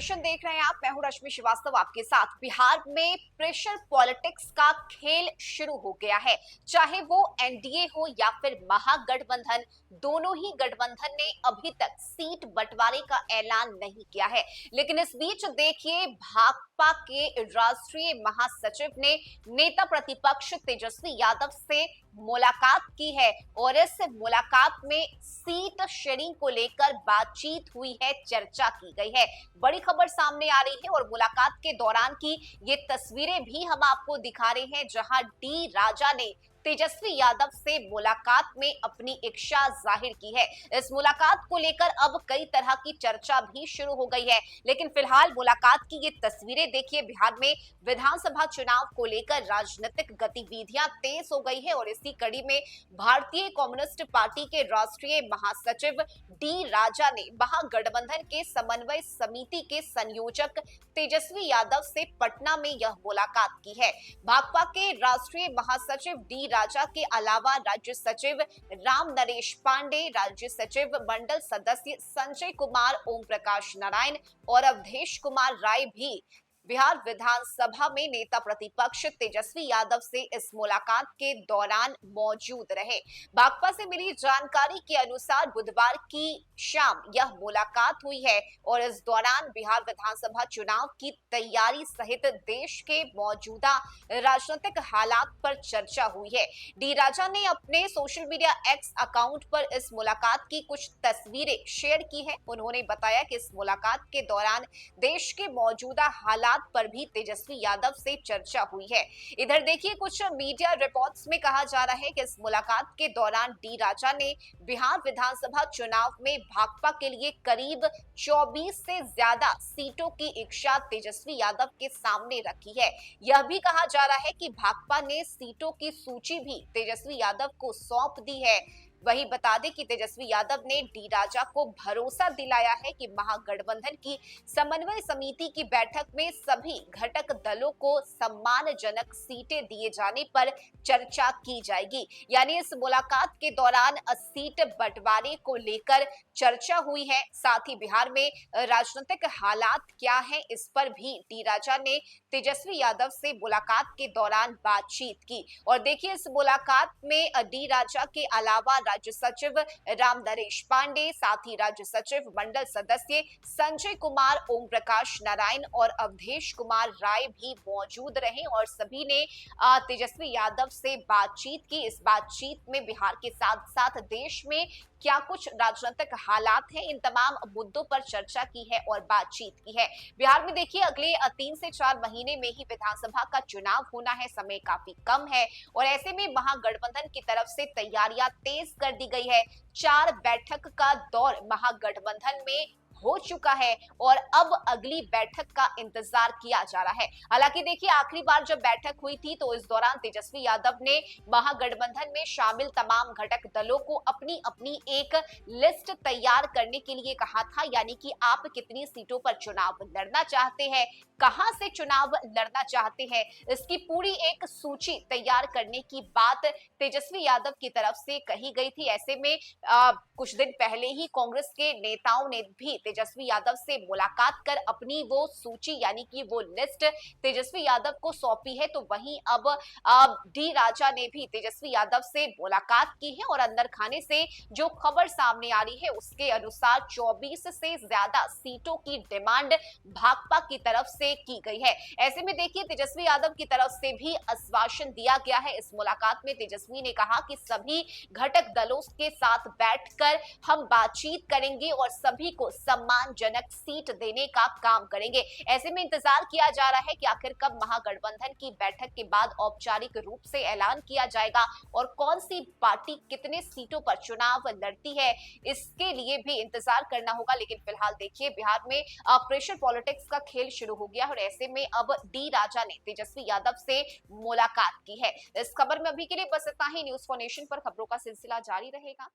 Nation देख रहे हैं आप। मैं हूं रश्मि श्रीवास्तव आपके साथ। बिहार में प्रेशर पॉलिटिक्स का खेल शुरू हो गया है। चाहे वो एनडीए हो या फिर महागठबंधन, दोनों ही गठबंधन ने अभी तक सीट बंटवारे का ऐलान नहीं किया है। लेकिन इस बीच देखिए, भाकपा के राष्ट्रीय महासचिव ने नेता प्रतिपक्ष तेजस्वी यादव से मुलाकात की है और इस मुलाकात में सीट शेयरिंग को लेकर बातचीत हुई है, चर्चा की गई है। बड़ी खबर सामने आ रही है और मुलाकात के दौरान की ये तस्वीरें भी हम आपको दिखा रहे हैं, जहां डी राजा ने तेजस्वी यादव से मुलाकात में अपनी इच्छा जाहिर की है। इस मुलाकात को लेकर अब कई तरह की चर्चा भी शुरू हो गई है। लेकिन फिलहाल मुलाकात की ये तस्वीरें देखिए, बिहार में विधानसभा चुनाव को लेकर राजनीतिक गतिविधियां तेज हो गई है और इसी कड़ी में भारतीय कम्युनिस्ट पार्टी के राष्ट्रीय महासचिव डी राजा ने महागठबंधन के समन्वय समिति के संयोजक तेजस्वी यादव से पटना में यह मुलाकात की है। भाकपा के राष्ट्रीय महासचिव डी राजा के अलावा राज्य सचिव राम नरेश पांडे, राज्य सचिव मंडल सदस्य संजय कुमार, ओम प्रकाश नारायण और अवधेश कुमार राय भी बिहार विधानसभा में नेता प्रतिपक्ष तेजस्वी यादव से इस मुलाकात के दौरान मौजूद रहे। भाकपा से मिली जानकारी के अनुसार बुधवार की शाम यह मुलाकात हुई है और इस दौरान बिहार विधानसभा चुनाव की तैयारी सहित देश के मौजूदा राजनीतिक हालात पर चर्चा हुई है। डी राजा ने अपने सोशल मीडिया एक्स अकाउंट पर इस मुलाकात की कुछ तस्वीरें शेयर की है। उन्होंने बताया कि इस मुलाकात के दौरान देश के मौजूदा हालात पर भी तेजस्वी यादव से चर्चा हुई है। इधर देखिए, कुछ मीडिया रिपोर्ट्स में कहा जा रहा है कि इस मुलाकात के दौरान डी राजा ने बिहार विधानसभा चुनाव में भाकपा के लिए करीब 24 से ज्यादा सीटों की इच्छा तेजस्वी यादव के सामने रखी है। यह भी कहा जा रहा है कि भाकपा ने सीटों की सूची भी तेजस्वी यादव को सौंप दी है। वही बता दें कि तेजस्वी यादव ने डी राजा को भरोसा दिलाया है कि महागठबंधन की समन्वय समिति की बैठक में सभी घटक दलों को सम्मानजनक सीटें दिए जाने पर चर्चा की जाएगी। यानी इस मुलाकात के दौरान सीट बंटवारे को लेकर चर्चा हुई है। साथ ही बिहार में राजनीतिक हालात क्या है, इस पर भी डी राजा ने तेजस्वी यादव से मुलाकात के दौरान बातचीत की। और देखिए, इस मुलाकात में डी राजा के अलावा राज्य सचिव राम नरेश पांडे, साथ ही राज्य सचिव मंडल सदस्य संजय कुमार, ओम प्रकाश नारायण और अवधेश कुमार राय भी मौजूद रहे और सभी ने तेजस्वी यादव से बातचीत की। इस बातचीत में बिहार के साथ साथ देश में क्या कुछ राजनीतिक हालात हैं, इन तमाम मुद्दों पर चर्चा की है और बातचीत की है। बिहार में देखिए, अगले 3 से 4 महीने में ही विधानसभा का चुनाव होना है, समय काफी कम है और ऐसे में महागठबंधन की तरफ से तैयारियां तेज कर दी गई है। 4 बैठक का दौर महागठबंधन में हो चुका है और अब अगली बैठक का इंतजार किया जा रहा है। हालांकि देखिए, आखिरी बार जब बैठक हुई थी तो इस दौरान तेजस्वी यादव ने महागठबंधन में शामिल तमाम घटक दलों को अपनी अपनी एक लिस्ट तैयार करने के लिए कहा था। यानी कि आप कितनी सीटों पर चुनाव लड़ना चाहते हैं, कहां से चुनाव लड़ना चाहते हैं, इसकी पूरी एक सूची तैयार करने की बात तेजस्वी यादव की तरफ से कही गई थी। ऐसे में कुछ दिन पहले ही कांग्रेस के नेताओं ने भी तेजस्वी यादव से मुलाकात कर अपनी वो सूची यानी कि वो लिस्ट तेजस्वी यादव को सौंपी है। तो वहीं अब डी राजा ने भी तेजस्वी यादव से मुलाकात की है और अंदर खाने से जो खबर सामने आ रही है उसके अनुसार 24 से ज्यादा सीटों की डिमांड भाकपा की तरफ से की गई है। ऐसे में देखिए, तेजस्वी यादव की तरफ से भी आश्वासन दिया गया है। इस मुलाकात में तेजस्वी ने कहा कि सभी घटक दलों के साथ बैठकर हम बातचीत करेंगे और सभी को सम्मानजनक सीट देने का काम करेंगे। ऐसे में इंतजार किया जा रहा है कि आखिर कब महागठबंधन की बैठक के बाद औपचारिक रूप से ऐलान किया जाएगा और कौन सी पार्टी कितने सीटों पर चुनाव लड़ती है, इसके लिए भी इंतजार करना होगा। लेकिन फिलहाल देखिए, बिहार में प्रेशर पॉलिटिक्स का खेल शुरू हो गया और ऐसे में अब डी राजा ने तेजस्वी यादव से मुलाकात की है। इस खबर में अभी के लिए बस इतना ही। न्यूज़ फॉर नेशन पर खबरों का सिलसिला जारी रहेगा।